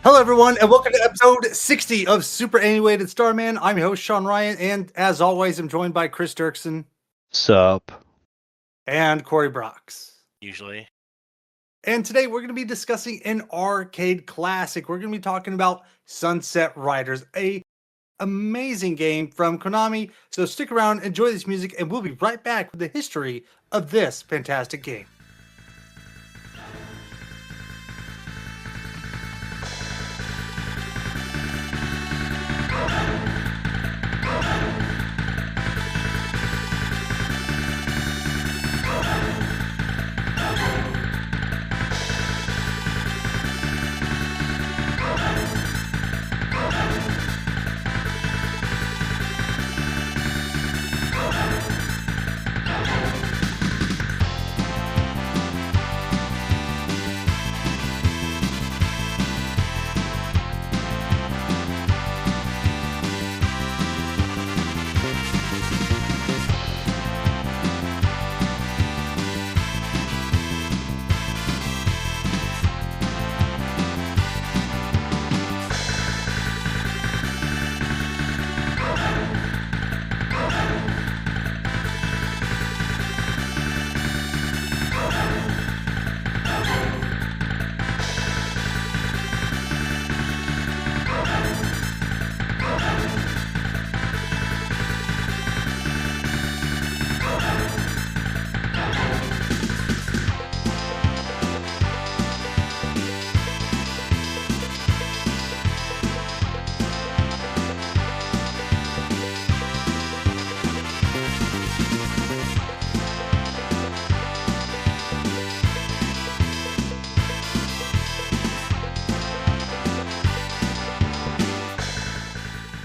Hello, everyone, and welcome to episode 60 of Superannuated Starman. I'm your host, Sean Ryan, and as always, I'm joined by Chris Duerksen Sup? and Cory Braucks. Usually. And today we're going to be discussing an arcade classic. We're going to be talking about Sunset Riders, a amazing game from Konami. So stick around, enjoy this music, and we'll be right back with the history of this fantastic game.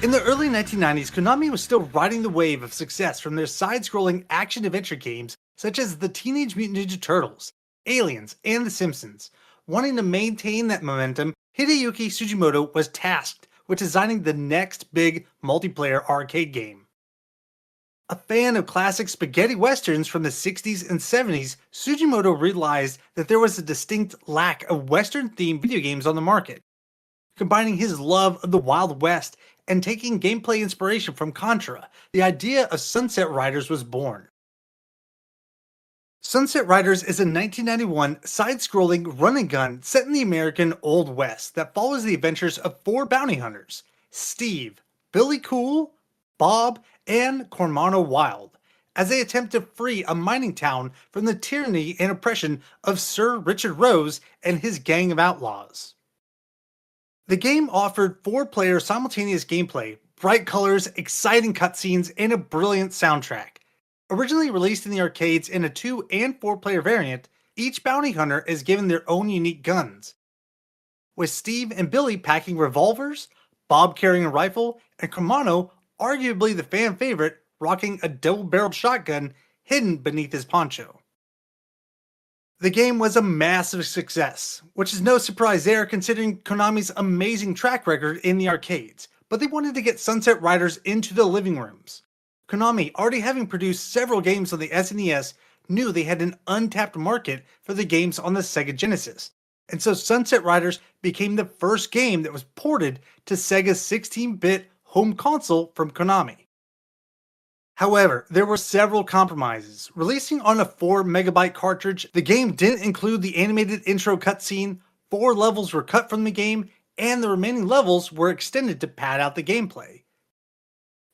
In the early 1990s, Konami was still riding the wave of success from their side-scrolling action-adventure games such as the Teenage Mutant Ninja Turtles, Aliens, and The Simpsons. Wanting to maintain that momentum, Hideyuki Sugimoto was tasked with designing the next big multiplayer arcade game. A fan of classic spaghetti westerns from the 60s and 70s, Sugimoto realized that there was a distinct lack of western-themed video games on the market. Combining his love of the Wild West and taking gameplay inspiration from Contra, the idea of Sunset Riders was born. Sunset Riders is a 1991 side-scrolling run-and-gun set in the American Old West that follows the adventures of four bounty hunters, Steve, Billy Cool, Bob, and Cormano Wild, as they attempt to free a mining town from the tyranny and oppression of Sir Richard Rose and his gang of outlaws. The game offered 4-player simultaneous gameplay, bright colors, exciting cutscenes, and a brilliant soundtrack. Originally released in the arcades in a 2- and 4-player variant, each bounty hunter is given their own unique guns, with Steve and Billy packing revolvers, Bob carrying a rifle, and Cormano, arguably the fan favorite, rocking a double-barreled shotgun hidden beneath his poncho. The game was a massive success, which is no surprise there considering Konami's amazing track record in the arcades, but they wanted to get Sunset Riders into the living rooms. Konami, already having produced several games on the SNES, knew they had an untapped market for the games on the Sega Genesis, and so Sunset Riders became the first game that was ported to Sega's 16-bit home console from Konami. However, there were several compromises. Releasing on a 4MB cartridge, the game didn't include the animated intro cutscene, 4 levels were cut from the game, and the remaining levels were extended to pad out the gameplay.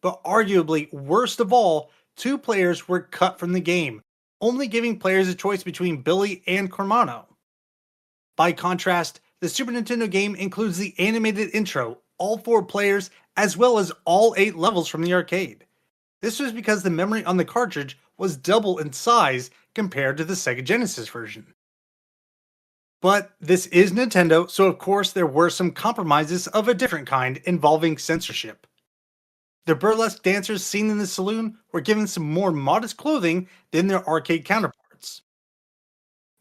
But arguably, worst of all, 2 players were cut from the game, only giving players a choice between Billy and Cormano. By contrast, the Super Nintendo game includes the animated intro, all 4 players, as well as all 8 levels from the arcade. This was because the memory on the cartridge was double in size compared to the Sega Genesis version. But this is Nintendo, so of course there were some compromises of a different kind involving censorship. The burlesque dancers seen in the saloon were given some more modest clothing than their arcade counterparts.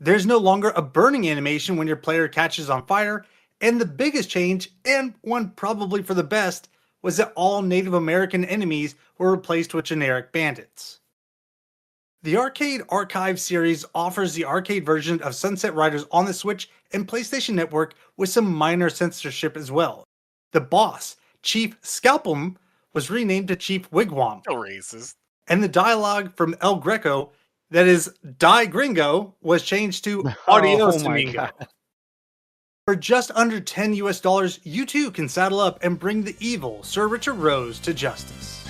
There's no longer a burning animation when your player catches on fire, and the biggest change, and one probably for the best, was that all Native American enemies were replaced with generic bandits. The Arcade Archive series offers the arcade version of Sunset Riders on the Switch and PlayStation Network with some minor censorship as well. The boss, Chief Scalpum, was renamed to Chief Wigwam, So racist. and the dialogue from El Greco, that is Die Gringo, was changed to Oh Adios my Amigo. god. For just under $10 US, you too can saddle up and bring the evil Sir Richard Rose to justice.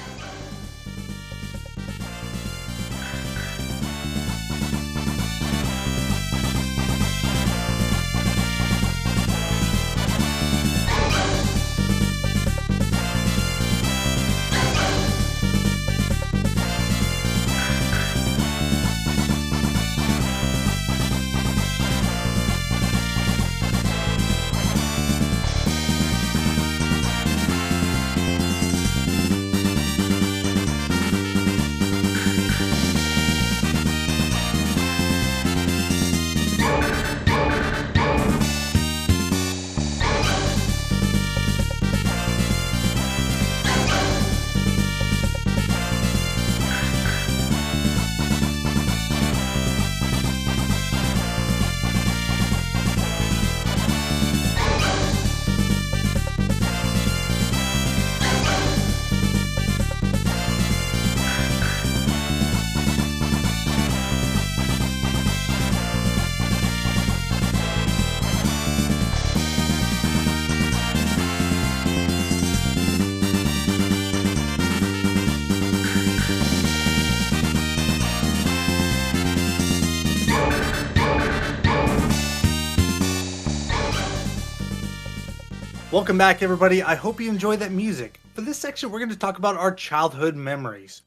Welcome back, everybody. I hope you enjoyed that music. For this section, we're going to talk about our childhood memories.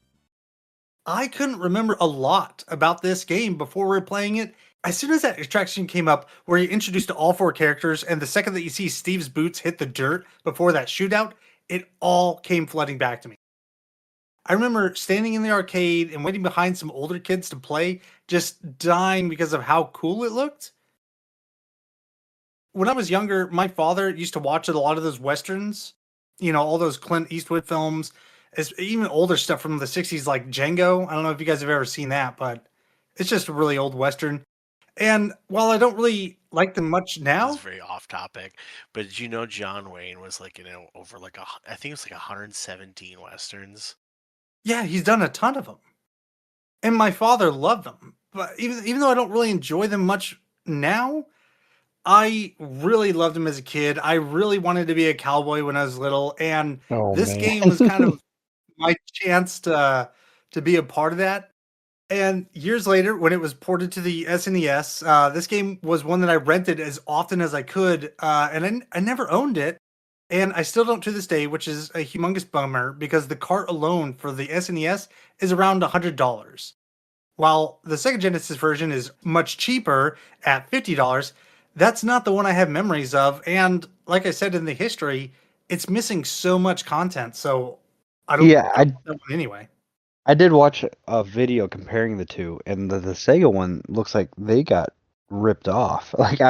I couldn't remember a lot about this game before we were playing it. As soon as that attraction came up, where you're introduced to all four characters, and the second that you see Steve's boots hit the dirt before that shootout, it all came flooding back to me. I remember standing in the arcade and waiting behind some older kids to play, just dying because of how cool it looked. When I was younger, my father used to watch a lot of those westerns, all those Clint Eastwood films, even older stuff from the 60s like Django. I don't know if you guys have ever seen that, but it's just a really old western. And while I don't really like them much This now, is very off topic, but did you know John Wayne was like over like I think it was like 117 westerns. yeah, he's done a ton of them. And my father loved them. But even though I don't really enjoy them much now, I really loved them as a kid. I really wanted to be a cowboy when I was little, and Oh this man. game was kind of my chance to be a part of that. And years later, when it was ported to the SNES, this game was one that I rented as often as I could, and I never owned it, and I still don't to this day, which is a humongous bummer because the cart alone for the SNES is around $100. While the Sega Genesis version is much cheaper at $50, that's not the one I have memories of. And like I said in the history, it's missing so much content. So Yeah, I don't want that one anyway. I did watch a video comparing the two, and the Sega one looks like they got ripped off. Like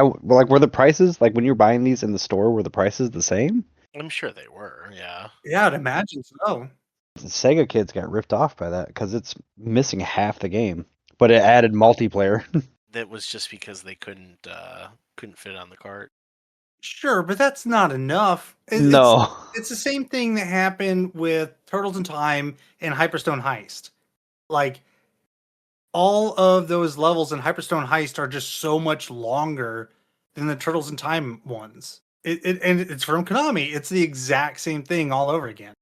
were the prices like when you're buying these in the store, were the prices the same? I'm sure they were, yeah. Yeah, I'd imagine so. The Sega kids got ripped off by that because it's missing half the game, but it added multiplayer. That was just because they couldn't fit on the cart. Sure, but that's not enough. No. It's the same thing that happened with Turtles in Time and Hyperstone Heist. Like all of those levels in Hyperstone Heist are just so much longer than the Turtles in Time ones. And it's from Konami. It's the exact same thing all over again.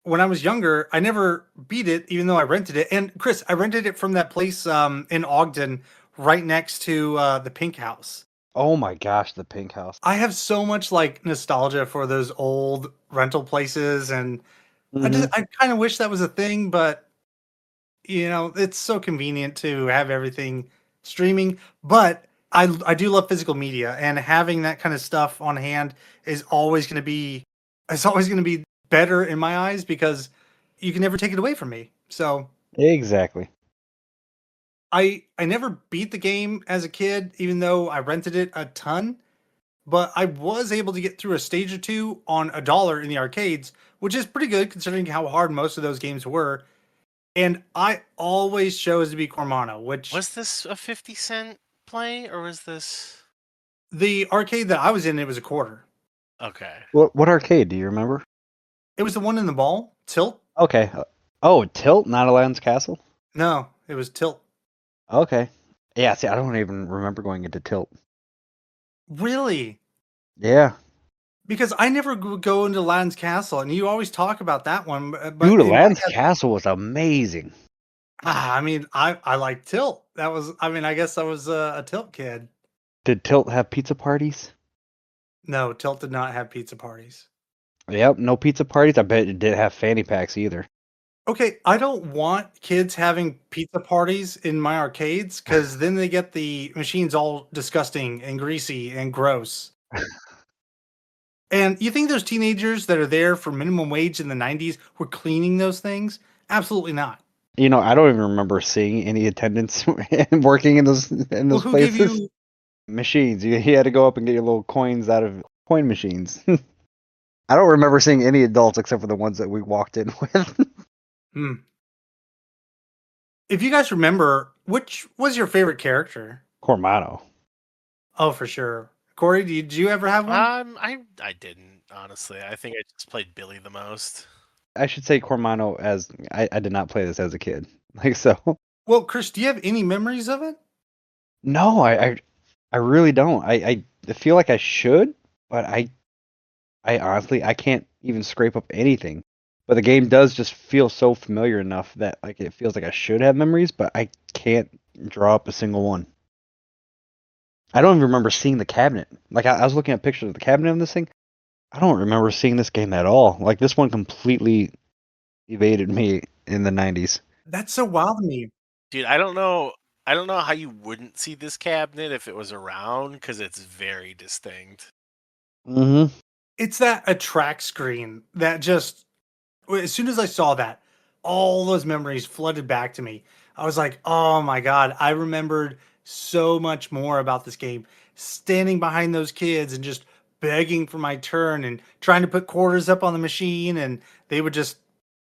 When I was younger, I never beat it, even though I rented it. And Chris, I rented it from that place in Ogden, right next to the Pink House. Oh my gosh, the Pink House. I have so much like nostalgia for those old rental places, and Mhm. I kind of wish that was a thing, but it's so convenient to have everything streaming. But I do love physical media, and having that kind of stuff on hand is always going to be better in my eyes because you can never take it away from me. So Exactly. I never beat the game as a kid, even though I rented it a ton. But I was able to get through a stage or two on $1 in the arcades, which is pretty good considering how hard most of those games were. And I always chose to be Cormano, which Was this a 50 cent play or was this the arcade that I was in, it was a quarter. okay? What arcade do you remember? It was the one in the mall, Tilt. Okay. Oh, Tilt, not Aladdin's Castle. No, it was Tilt. Okay. Yeah. See, I don't even remember going into Tilt. Really? Yeah. Because I never would go into Aladdin's Castle, and you always talk about that one, Dude, but in my Aladdin's head, Castle was amazing. I mean, I like Tilt. That was, I mean, I guess I was a Tilt kid. Did Tilt have pizza parties? No, Tilt did not have pizza parties. Yep, no pizza parties. I bet it didn't have fanny packs either. Okay, I don't want kids having pizza parties in my arcades because then they get the machines all disgusting and greasy and gross. And you think those teenagers that are there for minimum wage in the 90s were cleaning those things? Absolutely not. You know, I don't even remember seeing any attendance working in Well, those who gave places. you Machines. You had to go up and get your little coins out of coin machines. I don't remember seeing any adults except for the ones that we walked in with. hmm. If you guys remember, which was your favorite character? Cormano. Oh, for sure. Corey, did you ever have one? I didn't honestly. I think I just played Billy the most. I should say Cormano as I did not play this as a kid. Like so. Well, Chris, do you have any memories of it? No, I really don't. I feel like I should, but I honestly I can't even scrape up anything. But the game does just feel so familiar enough that like it feels like I should have memories, but I can't draw up a single one. I don't even remember seeing the cabinet. Like I was looking at pictures of the cabinet of this thing. I don't remember seeing this game at all. Like this one completely evaded me in the 90s. That's so wild to me. Dude, I don't know. I don't know how you wouldn't see this cabinet if it was around because it's very distinct. Mm-hmm. It's that attract screen that just, as soon as I saw that, all those memories flooded back to me. I was like, oh my God, I remembered so much more about this game. Standing behind those kids and just begging for my turn and trying to put quarters up on the machine, and they would just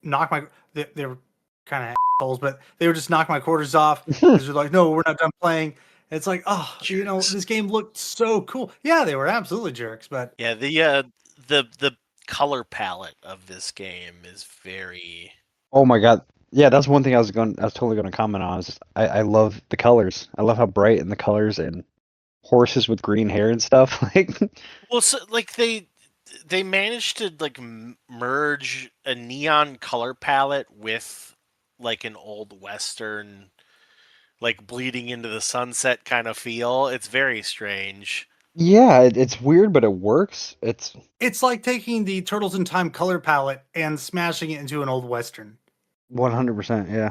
knock my, they were kind of assholes, but they would just knock my quarters off because they're like, no, we're not done playing. It's like, oh, Jerks. this game looked so cool. Yeah, they were absolutely jerks, but Yeah, the color palette of this game is very. Oh my god. Yeah, that's one thing I was totally gonna comment on. Is just, I love the colors. I love how bright and the colors and horses with green hair and stuff. Like Well, so, like they managed to like merge a neon color palette with like an old western, like bleeding into the sunset kind of feel. It's very strange. yeah, it's weird, but it works. it's like taking the Turtles in Time color palette and smashing it into an old Western. 100%, yeah.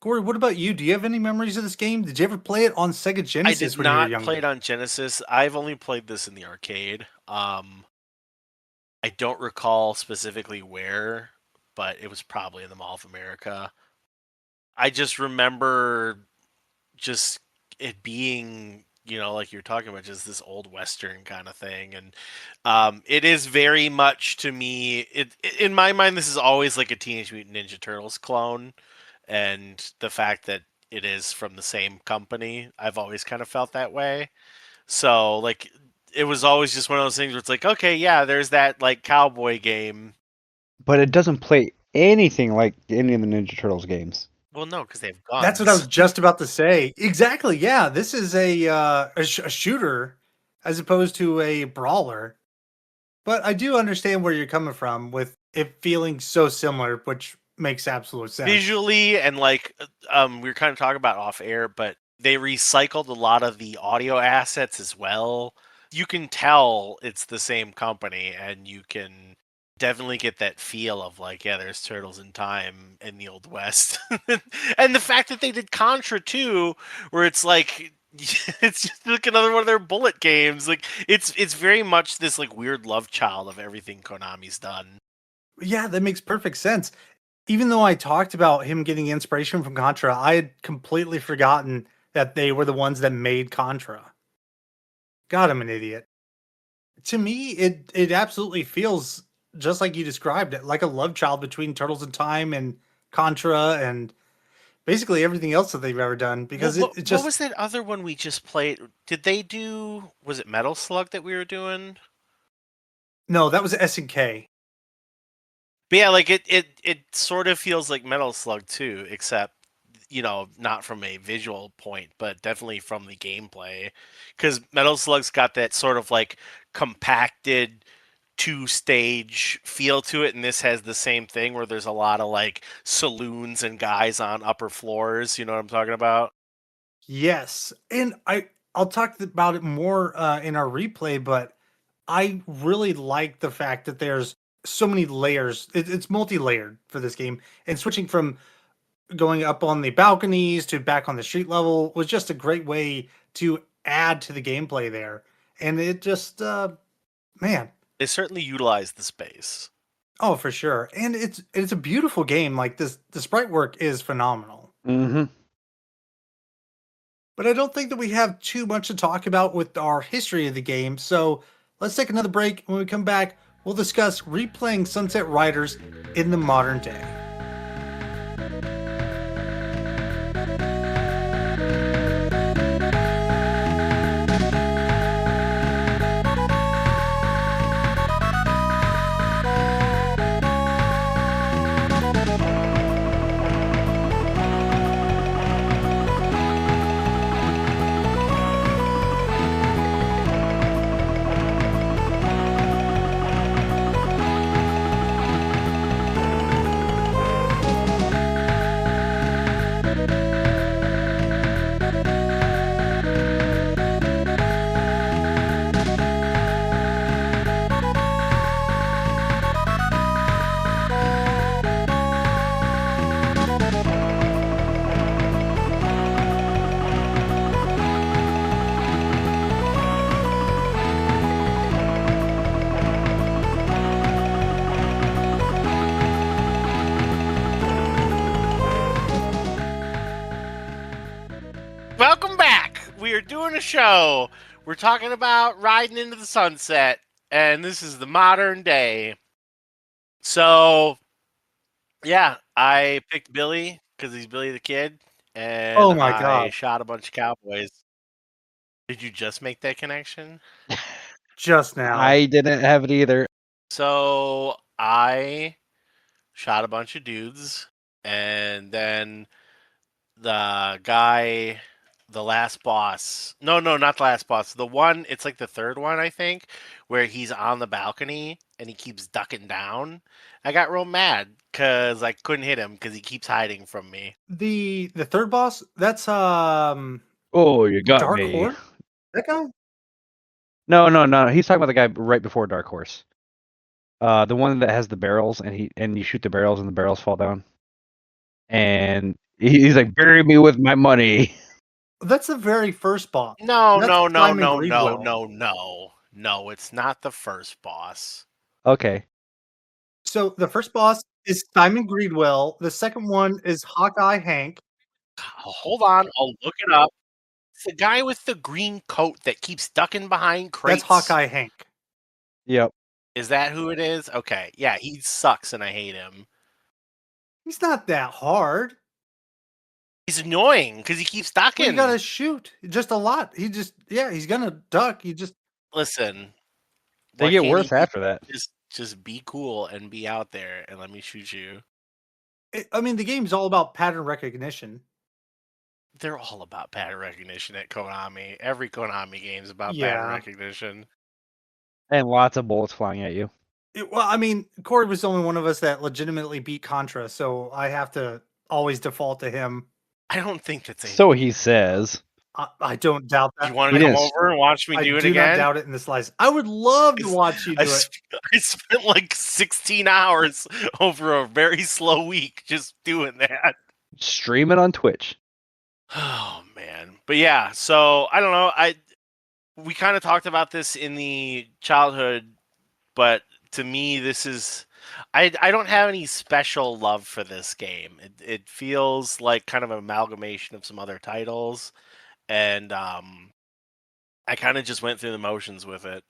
Corey, what about you? Do you have any memories of this game? Did you ever play it on Sega I Genesis did when you were not play younger? it on Genesis. I've only played this in the arcade. I don't recall specifically where, but it was probably in the Mall of America. I just remember just it being, like you're talking about, just this old western kind of thing, and it is very much to me. In my mind, this is always like a Teenage Mutant Ninja Turtles clone, and the fact that it is from the same company, I've always kind of felt that way. So like, it was always just one of those things where it's like, okay, yeah, there's that like cowboy game. But it doesn't play anything like any of the Ninja Turtles games. Well, no, because they have That's what I was guns. just about to say. Exactly. Yeah, this is a shooter as opposed to a brawler. But I do understand where you're coming from with it feeling so similar, which makes absolute sense. Visually, and like we were kind of talking about off air, but they recycled a lot of the audio assets as well. You can tell it's the same company, and you can definitely get that feel of like, yeah, there's Turtles in Time in the Old West. And the fact that they did Contra too, where it's like it's just like another one of their bullet games. Like it's very much this like weird love child of everything Konami's done. Yeah, that makes perfect sense. Even though I talked about him getting inspiration from Contra, I had completely forgotten that they were the ones that made Contra. God, I'm an idiot. To me, it absolutely feels just like you described it, like a love child between Turtles in Time and Contra and basically everything else that they've ever done because What, it what just was that other one we just played? Did they do? Was it Metal Slug that we were doing? no, that was SNK. But yeah, like it sort of feels like Metal Slug too, except not from a visual point, but definitely from the gameplay. Because Metal Slug's got that sort of like compacted two-stage feel to it, and this has the same thing where there's a lot of like saloons and guys on upper floors. You know what I'm talking about? Yes, and I'll talk about it more in our replay, but I really like the fact that there's so many layers. It's multi-layered for this game, and switching from going up on the balconies to back on the street level was just a great way to add to the gameplay there. And it just, man, They certainly utilize the space. oh for sure. And it's a beautiful game. Like this, the sprite work is phenomenal. Mm-hmm. But I don't think that we have too much to talk about with our history of the game. So let's take another break. When we come back, we'll discuss replaying Sunset Riders in the modern day. Welcome back. We are doing a show. We're talking about riding into the sunset, and this is the modern day. So, yeah, I picked Billy because he's Billy the Kid, and Oh my I god. shot a bunch of cowboys. Did you just make that connection? Just now. I didn't have it either. So, I shot a bunch of dudes, and then the guy, the last boss. No, no, not the last boss. The one, it's like the third one, I think, where he's on the balcony and he keeps ducking down. I got real mad because I couldn't hit him because he keeps hiding from me. The third boss, that's Oh, you got Dark me. Horde? That guy? No. He's talking about the guy right before Dark Horse. The one that has the barrels, and you shoot the barrels, and the barrels fall down. And he's like, "Bury me with my money." That's the very first boss. No, That's no, no, Simon no, no, Greedwell. no, no. No, it's not the first boss. Okay. So the first boss is Simon Greedwell. The second one is Hawkeye Hank. Hold on, I'll look it up. It's the guy with the green coat that keeps ducking behind That's crates. Hawkeye Hank. Yep. Is that who it is? Okay. Yeah, he sucks and I hate him. He's not that hard. He's annoying because he keeps Well, you ducking. gotta shoot just a lot. He's gonna duck. You just Listen, They why get can't worse he after that. just be cool and be out there and let me shoot you? I mean, the game's all about pattern recognition. They're all about pattern recognition at Konami. Every Konami game's about pattern Yeah. recognition. And lots of bullets flying at you. Well, I mean, Cory was the only one of us that legitimately beat Contra, so I have to always default to him. I don't think that's So he says. I don't doubt that. You want He to come didn't- over and watch me I do it do again? not doubt it in the slightest. I would love to watch you do it. I spent like 16 hours over a very slow week just doing that. Stream it on Twitch. Oh man. But yeah, so I don't know. We kind of talked about this in the childhood, but to me this is I don't have any special love for this game. It feels like kind of an amalgamation of some other titles, and I kind of just went through the motions with it.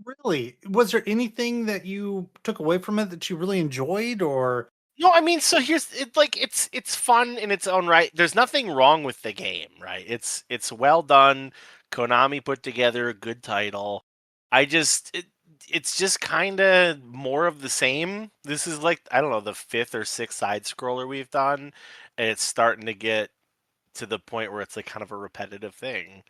Really? Was there anything that you took away from it that you really enjoyed or No, I mean, so here's it. Like, it's fun in its own right. There's nothing wrong with the game, right? It's well done. Konami put together a good title. It's just kind of more of the same. This is like, I don't know, the fifth or sixth side scroller we've done, and it's starting to get to the point where it's like kind of a repetitive thing.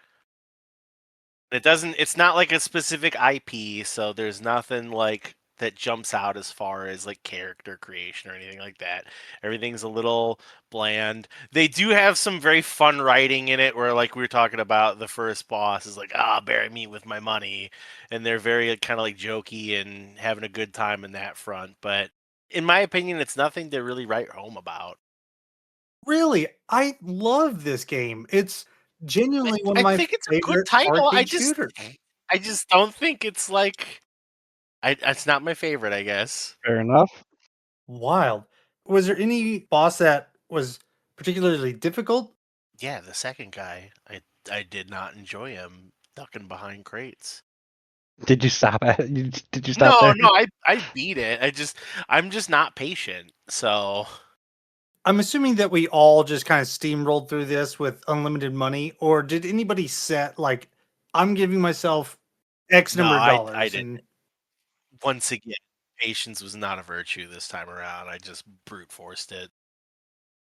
It's not like a specific IP, so there's nothing like that jumps out as far as like character creation or anything like that. Everything's a little bland. They do have some very fun writing in it where, like, we were talking about, the first boss is like, bury me with my money. And they're very kind of like jokey and having a good time in that front. But in my opinion, it's nothing to really write home about. Really, I love this game. It's I, genuinely one of I my think it's a good favorite title. arcade shooters. I just don't think it's like it's not my favorite, I guess. Fair enough. Wild. Was there any boss that was particularly difficult? Yeah, the second guy, I did not enjoy him ducking behind crates. Did you stop at? Did you stop No, there? no, I beat it. I'm just not patient. So I'm assuming that we all just kind of steamrolled through this with unlimited money, or did anybody set like, I'm giving myself X no, number of I dollars? didn't. And Once again, patience was not a virtue this time around. I just brute forced it.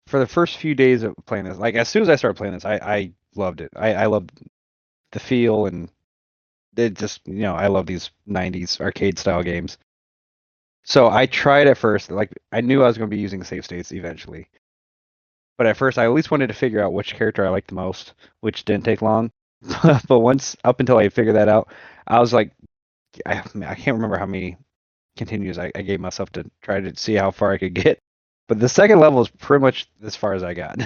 For the first few days of playing this, like as soon as I started playing this, I loved it. I loved the feel and it just I love these '90s arcade style games. So I tried at first, like I knew I was going to be using save states eventually, but at first I at least wanted to figure out which character I liked the most, which didn't take long. But once up until I figured that out, I was like, I can't remember how many continues I gave myself to try to see how far I could get. But the second level is pretty much as far as I got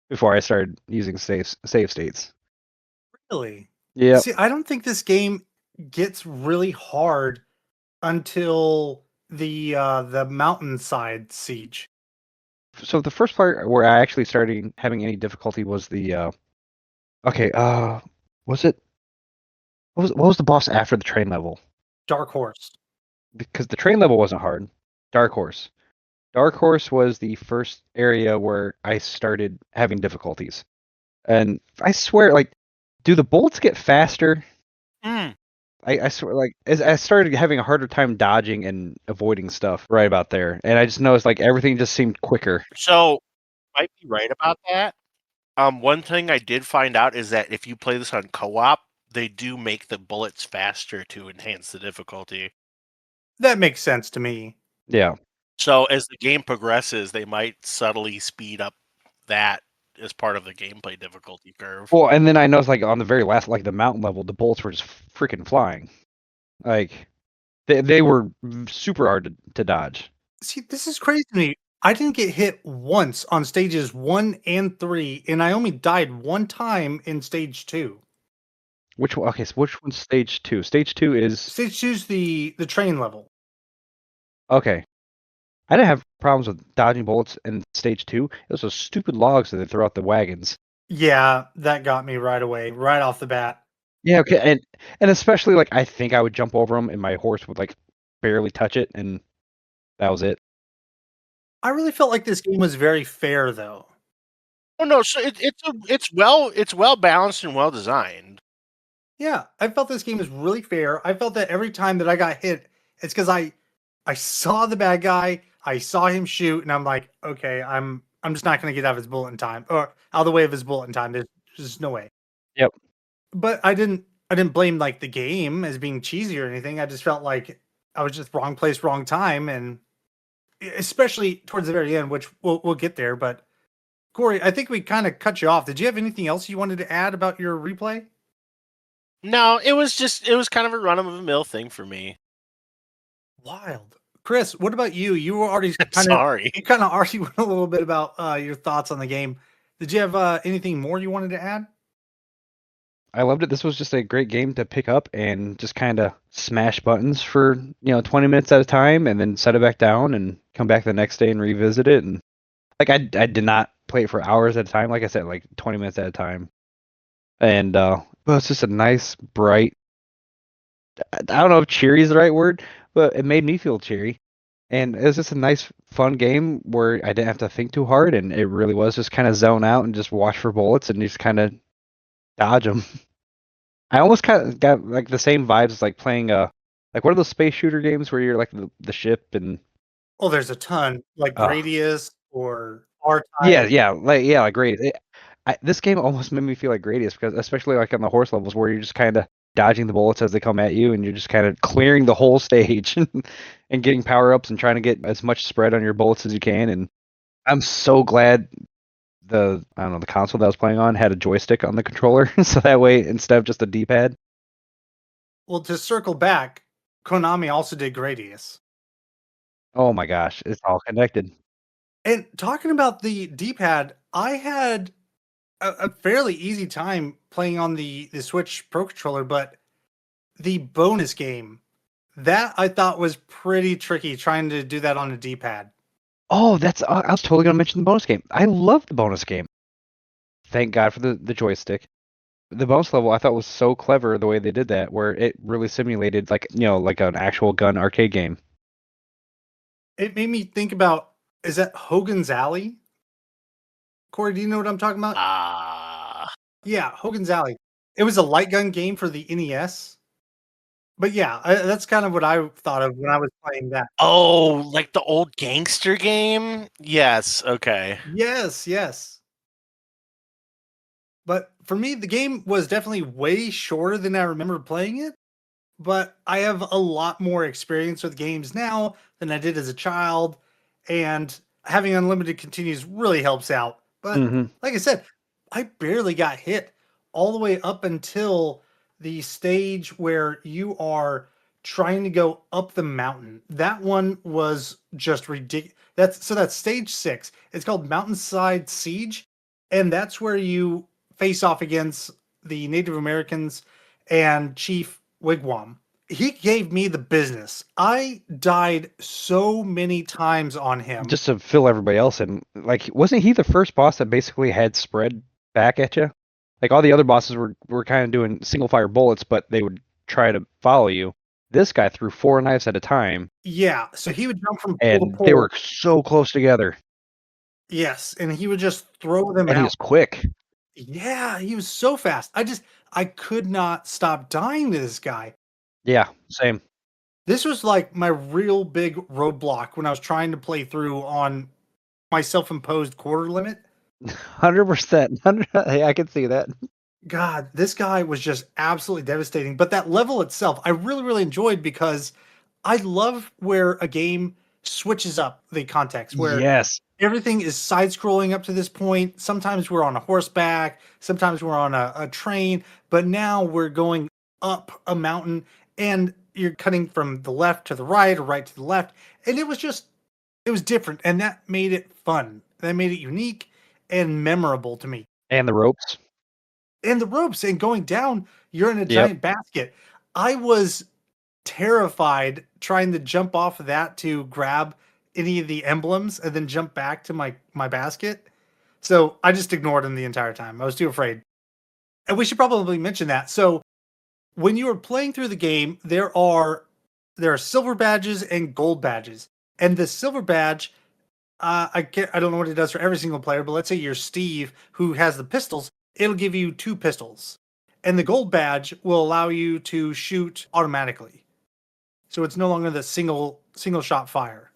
before I started using save states. really, Yeah. see, I don't think this game gets really hard until the mountainside siege. So the first part where I actually started having any difficulty was the okay, was it what was the boss after the train level? Dark Horse. Because the train level wasn't hard. Dark Horse. Dark Horse was the first area where I started having difficulties. And I swear, like, do the bullets get faster? Mm. I swear, like, as I started having a harder time dodging and avoiding stuff right about there, and I just noticed like everything just seemed quicker. So, might be right about that. One thing I did find out is that if you play this on co-op, they do make the bullets faster to enhance the difficulty. That makes sense to me. Yeah. So as the game progresses, they might subtly speed up that as part of the gameplay difficulty curve. Well, and then I noticed like on the very last, like the mountain level, the bullets were just freaking flying. Like they were super hard to dodge. See, this is crazy to me. I didn't get hit once on stages 1 and 3, and I only died one time in stage 2. Which one? Okay, so which one's stage two? Stage two is Stage 2's the train level. okay. I didn't have problems with dodging bullets in stage two. It was those stupid logs that they throw out the wagons. Yeah, that got me right away, right off the bat. Yeah, okay, and especially like I think I would jump over them and my horse would like barely touch it, and that was it. I really felt like this game was very fair, though. Oh no, so it's well balanced and well designed. Yeah, I felt this game was really fair. I felt that every time that I got hit, it's because I saw the bad guy, I saw him shoot, and I'm like, okay, I'm just not gonna get out of his bullet in time, or out of the way of his bullet in time. There's just no way. Yep. But I didn't blame like the game as being cheesy or anything. I just felt like I was just wrong place, wrong time, and especially towards the very end, which we'll get there. But Corey, I think we kind of cut you off. Did you have anything else you wanted to add about your replay? No, it was kind of a run of the mill thing for me. Wild. Chris, what about you? You were already Sorry. you kind of already went a little bit about your thoughts on the game. Did you have anything more you wanted to add? I loved it. This was just a great game to pick up and just kind of smash buttons for 20 minutes at a time, and then set it back down and come back the next day and revisit it. And like I did not play it for hours at a time. Like I said, like 20 minutes at a time. And well, it's just a nice, bright. I don't know if cheery is the right word, but it made me feel cheery. And it was just a nice, fun game where I didn't have to think too hard, and it really was just kind of zone out and just watch for bullets and just kind of dodge them. I almost kind of got like the same vibes as like playing like what are those space shooter games where you're like the ship and Oh, there's a ton, like uh Gradius or R-Type. yeah, like great. This game almost made me feel like Gradius because especially like on the horse levels where you're just kind of dodging the bullets as they come at you and you're just kind of clearing the whole stage and getting power ups and trying to get as much spread on your bullets as you can. And I'm so glad I don't know, the console that I was playing on had a joystick on the controller, so that way instead of just a D-pad. Well, to circle back, Konami also did Gradius. Oh my gosh, it's all connected. And talking about the D-pad, I had a fairly easy time playing on the Switch Pro Controller, but the bonus game, that I thought was pretty tricky trying to do that on a D-pad. Oh, that's I was totally gonna mention the bonus game. I love the bonus game. Thank God for the joystick. The bonus level I thought was so clever the way they did that, where it really simulated like like an actual gun arcade game. It made me think about, is that Hogan's Alley? Corey, do you know what I'm talking about? Ah. Yeah, Hogan's Alley. It was a light gun game for the NES. But yeah, that's kind of what I thought of when I was playing that. Oh, like the old gangster game? Yes, okay. Yes, yes. But for me, the game was definitely way shorter than I remember playing it. But I have a lot more experience with games now than I did as a child, and having unlimited continues really helps out. But Hmm. like I said, I barely got hit all the way up until the stage where you are trying to go up the mountain. That one was just ridiculous. That's stage 6. It's called Mountainside Siege, and that's where you face off against the Native Americans and Chief Wigwam. He gave me the business. I died so many times on him. Just to fill everybody else in, like wasn't he the first boss that basically had spread back at you? Like all the other bosses were kind of doing single fire bullets, but they would try to follow you. This guy threw 4 knives at a time, Yeah, so he would jump from pole to and they pole. were so close together, Yes, and he would just throw them and he out. was quick. Yeah, he was so fast. I could not stop dying to this guy. Yeah, same. This was like my real big roadblock when I was trying to play through on my self-imposed quarter limit. 100%. Hey, I can see that. God, this guy was just absolutely devastating. But that level itself, I really, really enjoyed because I love where a game switches up the context, where Yes. everything is side scrolling up to this point. Sometimes we're on a horseback, sometimes we're on a train, but now we're going up a mountain and you're cutting from the left to the right or right to the left. And it was different. And that made it fun. That made it unique and memorable to me. And the ropes. And the ropes and going down, you're in a Yep. giant basket. I was terrified trying to jump off of that to grab any of the emblems and then jump back to my basket. So I just ignored him the entire time. I was too afraid. And we should probably mention that. So when you are playing through the game, there are silver badges and gold badges. And the silver badge, I don't know what it does for every single player, but let's say you're Steve who has the pistols, it'll give you 2 pistols. And the gold badge will allow you to shoot automatically. So it's no longer the single shot fire.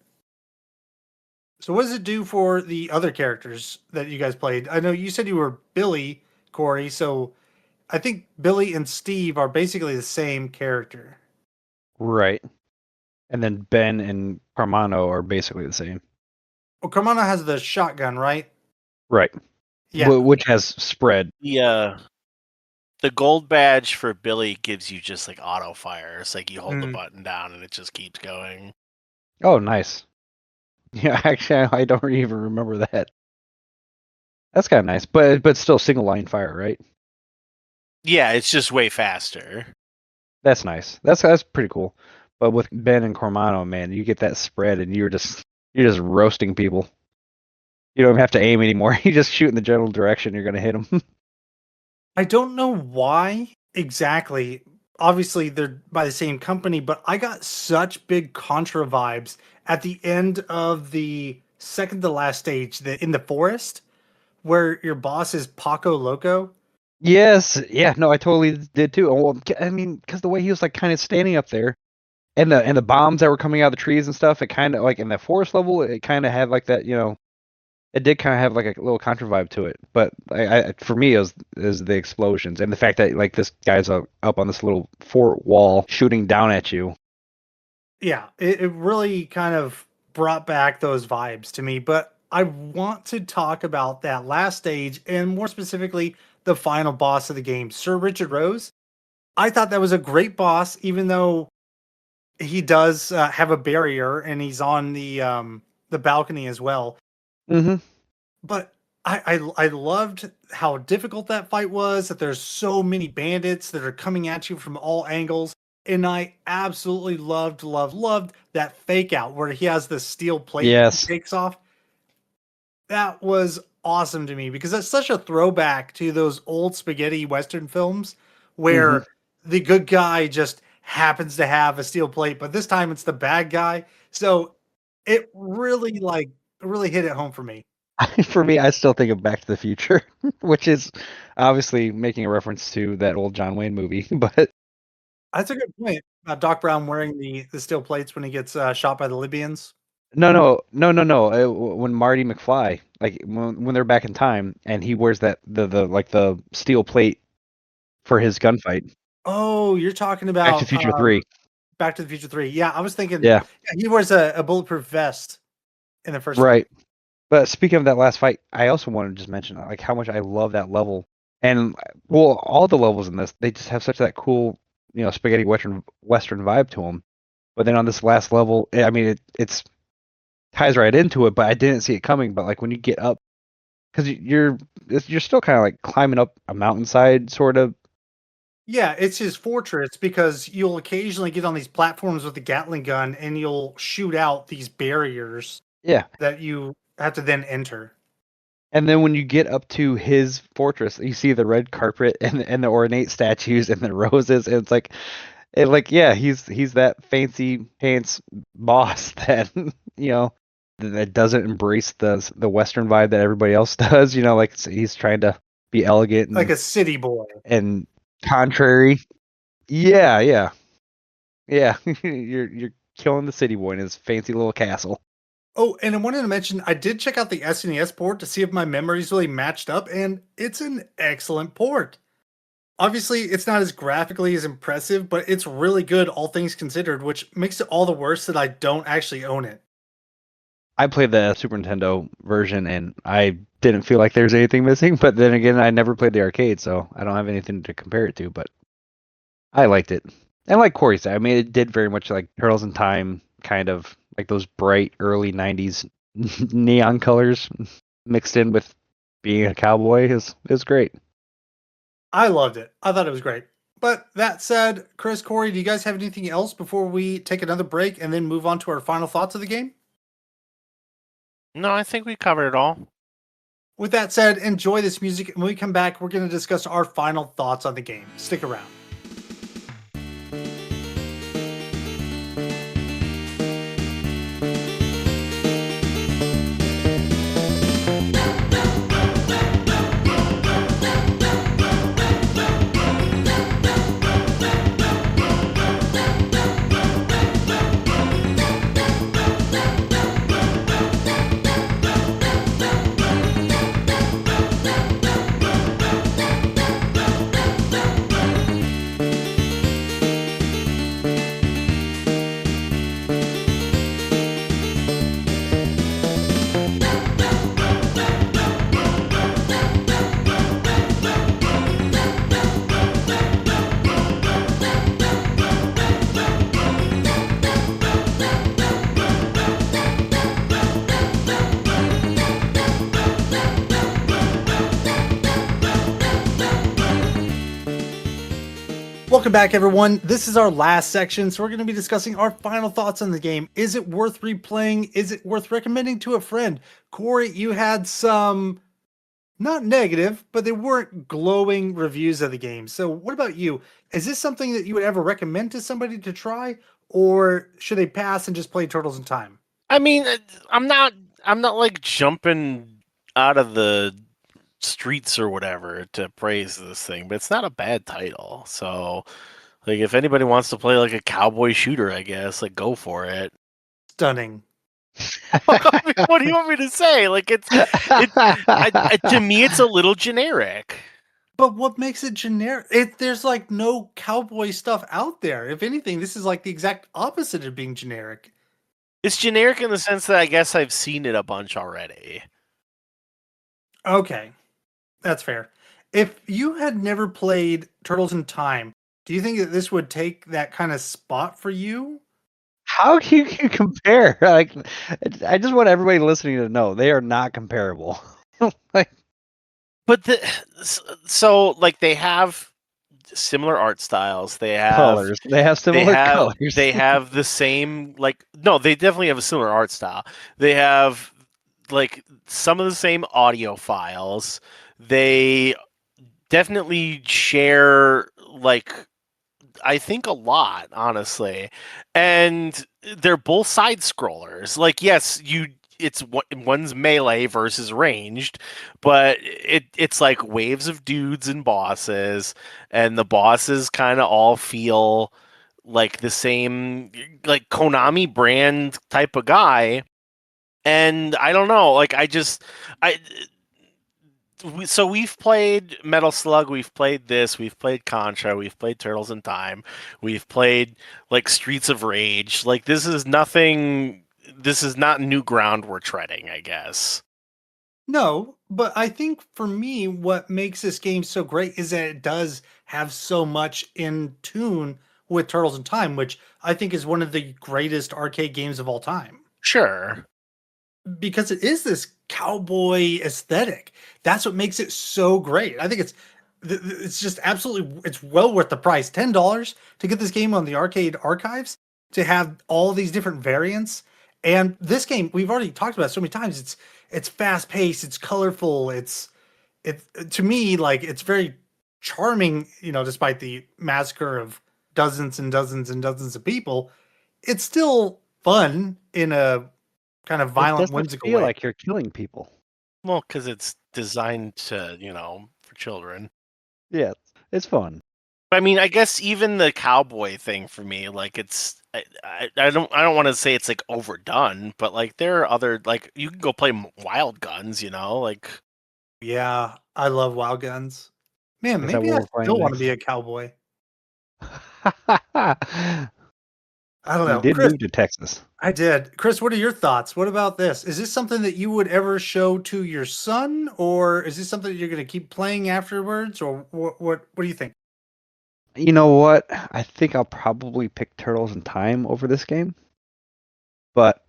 So what does it do for the other characters that you guys played? I know you said you were Billy, Corey, so I think Billy and Steve are basically the same character. Right. And then Ben and Carmano are basically the same. Well, Carmona has the shotgun, right? Right. Yeah. Which has spread. The gold badge for Billy gives you just like auto fire. It's like you hold the Mm. button down and it just keeps going. Oh, nice. Yeah, actually, I don't even remember that. That's kind of nice, but still single line fire, right? Yeah, it's just way faster. That's nice. That's pretty cool. But with Ben and Cormano, man, you get that spread, and you're just roasting people. You don't even have to aim anymore. You just shoot in the general direction. You're gonna hit them. I don't know why exactly, obviously they're by the same company, but I got such big Contra vibes at the end of the second to last stage, in the forest, where your boss is Paco Loco. Yes, yeah, no, I totally did too. Well, I mean, because the way he was like kind of standing up there, and the bombs that were coming out of the trees and stuff, it kind of like in that forest level, it kind of had like that, it did kind of have like a little contra vibe to it. But for me, it was is the explosions and the fact that like this guy's up on this little fort wall shooting down at you. Yeah, it really kind of brought back those vibes to me. But I want to talk about that last stage and more specifically the final boss of the game, Sir Richard Rose. I thought that was a great boss, even though he does have a barrier and he's on the balcony as well. Hmm. But I loved how difficult that fight was, that there's so many bandits that are coming at you from all angles. And I absolutely loved that fake out where he has the steel plate he Yes. takes off. That was awesome to me because that's such a throwback to those old spaghetti western films Hmm. where the good guy just happens to have a steel plate, but this time it's the bad guy. So it really really hit it home for me. For me, I still think of Back to the Future, which is obviously making a reference to that old John Wayne movie. But That's a good point about Doc Brown wearing the steel plates when he gets shot by the Libyans. no. When Marty McFly, like when they're back in time, and he wears that the like the steel plate for his gunfight. Oh, you're talking Back to the about Future 3. Back to the Future 3. Yeah, I was thinking Yeah, yeah, he wears a bulletproof vest in the first one. right. But speaking of that last fight, I also wanted to just mention like how much I love that level, and well, all the levels in this they just have such that cool, spaghetti western vibe to them. But then on this last level, I mean, it's ties right into it, but I didn't see it coming. But like when you get up, because you're still kind of like climbing up a mountainside, sort of. Yeah, it's his fortress because you'll occasionally get on these platforms with the Gatling gun and you'll shoot out these barriers Yeah, that you have to then enter. and then when you get up to his fortress, you see the red carpet and the ornate statues and the roses, and it's like yeah, he's that fancy pants boss that you know that doesn't embrace the Western vibe that everybody else does. Like he's trying to be elegant Like a city boy. and contrary. Yeah, yeah, yeah. You're killing the city boy in his fancy little castle. Oh, and I wanted to mention I did check out the SNES port to see if my memories really matched up, and it's an excellent port. Obviously, it's not as graphically as impressive, but it's really good, all things considered, which makes it all the worse that I don't actually own it. I played the Super Nintendo version and I didn't feel like there's anything missing, but then again, I never played the arcade, so I don't have anything to compare it to, but I liked it. And like Corey said, I mean, it did very much like Turtles in Time, kind of like those bright early 90s neon colors mixed in with being a cowboy is great. I loved it. I thought it was great. But that said, Chris, Corey, do you guys have anything else before we take another break and then move on to our final thoughts of the game? No, I think we covered it all. With that said, enjoy this music. And when we come back, we're going to discuss our final thoughts on the game. Stick around. Welcome back, everyone. This is our last section, so we're going to be discussing our final thoughts on the game. Is it worth replaying? Is it worth recommending to a friend? Corey, you had some Not negative, but they weren't glowing reviews of the game. So, what about you? Is this something that you would ever recommend to somebody to try, or should they pass and just play Turtles in Time? I mean, I'm not I'm not like jumping out of the streets or whatever to praise this thing, but it's not a bad title. So, like, if anybody wants to play like a cowboy shooter, I guess like go for it. Stunning. I mean, what do you want me to say? Like, to me, it's a little generic. But what makes it generic? There's like no cowboy stuff out there. If anything, this is like the exact opposite of being generic. It's generic in the sense that I guess I've seen it a bunch already. Okay, that's fair. If you had never played Turtles in Time, do you think that this would take that kind of spot for you? How can you compare? Like, I just want everybody listening to know they are not comparable. Like, But so like they have similar art styles. They have colors, they have similar colors. they have the same like no, they definitely have a similar art style. They have like some of the same audio files. They definitely share like I think a lot, honestly. And they're both side scrollers. Like, yes, one's melee versus ranged, but it's like waves of dudes and bosses, and the bosses kind of all feel like the same, like Konami brand type of guy. And I don't know, like I so we've played Metal Slug, we've played this, we've played Contra, we've played Turtles in Time, we've played like Streets of Rage. Like this is nothing. This is not new ground we're treading, I guess. No, but I think for me, what makes this game so great is that it does have so much in tune with Turtles in Time, which I think is one of the greatest arcade games of all time. Sure. Because it is this cowboy aesthetic. That's what makes it so great. I think it's just absolutely it's well worth the price. $10 to get this game on the arcade archives to have all these different variants. And this game we've already talked about it so many times. It's fast paced, it's colorful, it to me like it's very charming, despite the massacre of dozens and dozens and dozens of people. It's still fun in a kind of It violent, doesn't whimsical feel way. like you're killing people. Well, because it's designed to, for children. Yeah, it's fun. I mean, I guess even the cowboy thing for me, like I don't want to say it's like overdone, but like there are other like you can go play Wild Guns, like Yeah, I love Wild Guns. Man, Is that maybe what I we're playing still want to next? be a cowboy. I don't You know. did Chris, move to Texas. I did. Chris, what are your thoughts? What about this? Is this something that you would ever show to your son, or is this something that you're going to keep playing afterwards, or what do you think? You know what? I think I'll probably pick Turtles in Time over this game. But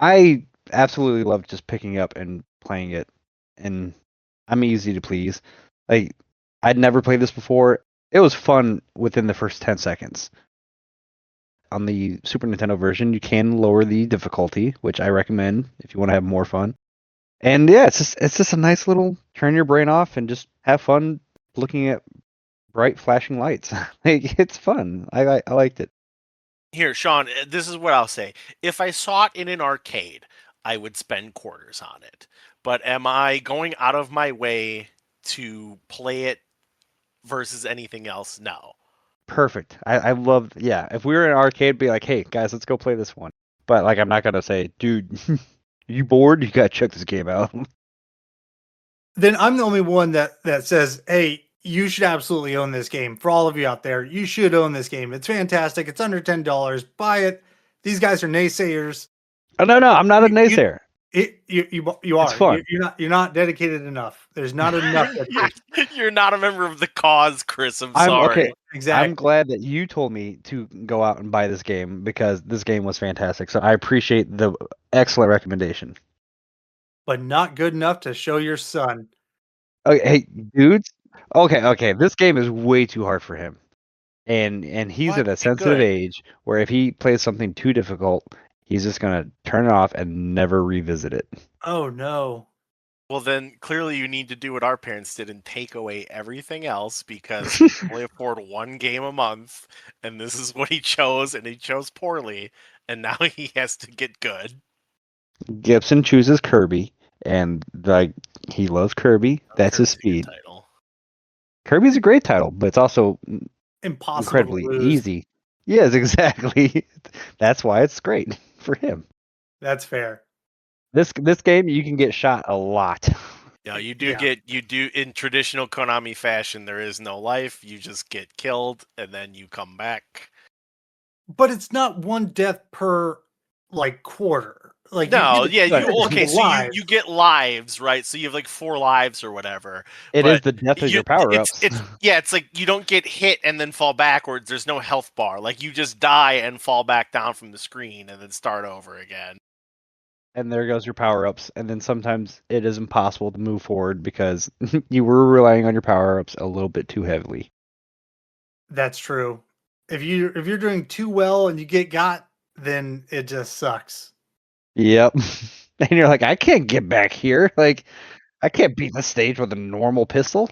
I absolutely love just picking up and playing it, and I'm easy to please. Like, I'd never played this before. It was fun within the first 10 seconds. On the Super Nintendo version, you can lower the difficulty, which I recommend if you want to have more fun. And yeah, it's just a nice little turn your brain off and just have fun looking at bright flashing lights. Like, it's fun. I liked it. here, Sean, this is what I'll say. If I saw it in an arcade, I would spend quarters on it. But am I going out of my way to play it versus anything else? No. Perfect. I love, yeah. If we were in an arcade, be like, hey guys, let's go play this one. But like, I'm not gonna say, dude, you bored? You gotta check this game out. Then I'm the only one that says, "Hey, you should absolutely own this game." For all of you out there, you should own this game. It's fantastic. It's under $10. Buy it. These guys are naysayers. Oh no, I'm not a You naysayer. you It's are. fun. You're not dedicated enough. There's not enough dedication. You're not a member of the cause, Chris. I'm I'm sorry. okay. I'm Exactly. glad that you told me to go out and buy this game because this game was fantastic. So I appreciate the excellent recommendation. But not good enough to show your son. Okay, hey dudes. Okay. This game is way too hard for him. And he's What? at a sensitive Good. age where if he plays something too difficult, he's just gonna turn it off and never revisit it. Oh no. Well, then clearly you need to do what our parents did and take away everything else because he can only afford one game a month, and this is what he chose, and he chose poorly, and now he has to get good. Gibson chooses Kirby, and like he loves Kirby. That's his Kirby's a good speed. title. Kirby's a great title, but it's also Impossible to incredibly lose. easy. Yes, exactly. That's why it's great for him. That's fair. This game you can get shot a lot. Yeah, you Yeah. do in traditional Konami fashion. There is no life. You just get killed, and then you come back. But it's not one death per like quarter. Like you No, get yeah, Right. okay. So lives. you get lives, right? So you have like 4 lives or whatever. It is But the death of your power ups. it's like you don't get hit and then fall backwards. There's no health bar. Like you just die and fall back down from the screen and then start over again. And there goes your power ups. And then sometimes it is impossible to move forward because you were relying on your power ups a little bit too heavily. That's true. If you're doing too well and you get got, then it just sucks. Yep. And you're like, I can't get back here. Like, I can't beat the stage with a normal pistol.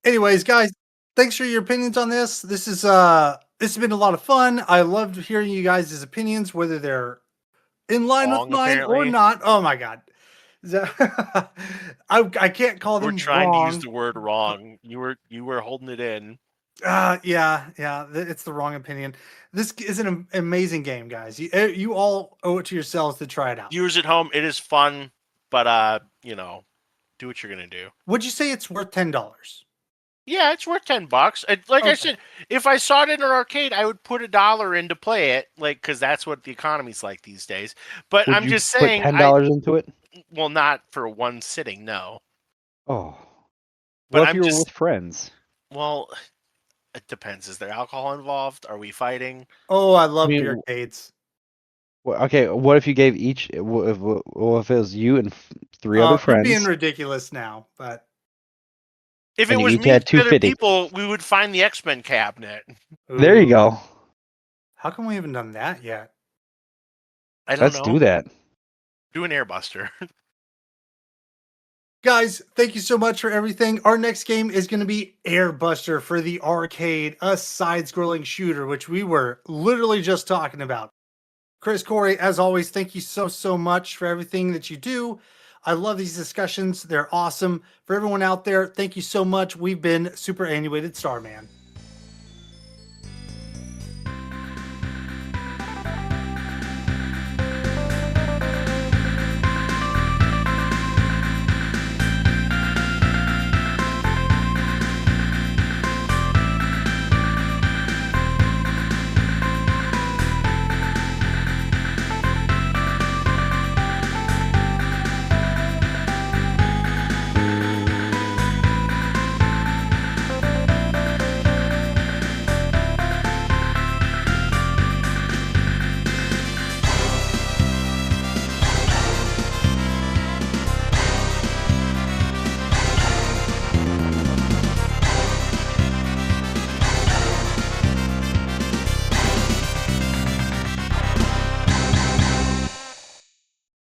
Anyways, guys, thanks for your opinions on this. This has been a lot of fun. I loved hearing you guys' opinions, whether they're in line with Wrong, mine or apparently. not. Oh my god. I can't call We're them trying to use wrong. the word wrong. You were holding it in. Yeah, it's the wrong opinion. This is an amazing game, guys. You all owe it to yourselves to try it out. Viewers at home, it is fun, but do what you're gonna do. Would you say it's worth $10? Yeah, it's worth $10. Like I Okay. said, if I saw it in an arcade, I would put $1 in to play it, like because that's what the economy's like these days. But Would I'm you just put saying, $10 into it? well, not for one sitting, no. Oh. But What if I'm you were just, with friends? well, it depends. Is there alcohol involved? Are we fighting? Oh, I I love beer mean, arcades. okay, what if you gave each, what if it was you and 3 other You're being friends, ridiculous now, but If it and you was each me and had 3 other 250? people, we would find the X-Men cabinet. There you ooh, go. how come we haven't done that yet? I don't Let's know. do that. Do an airbuster. Guys, thank you so much for everything. Our next game is going to be Airbuster for the arcade, a side-scrolling shooter, which we were literally just talking about. Chris, Cory, as always, thank you so much for everything that you do. I love these discussions. They're awesome. For everyone out there, thank you so much. We've been Superannuated Starman.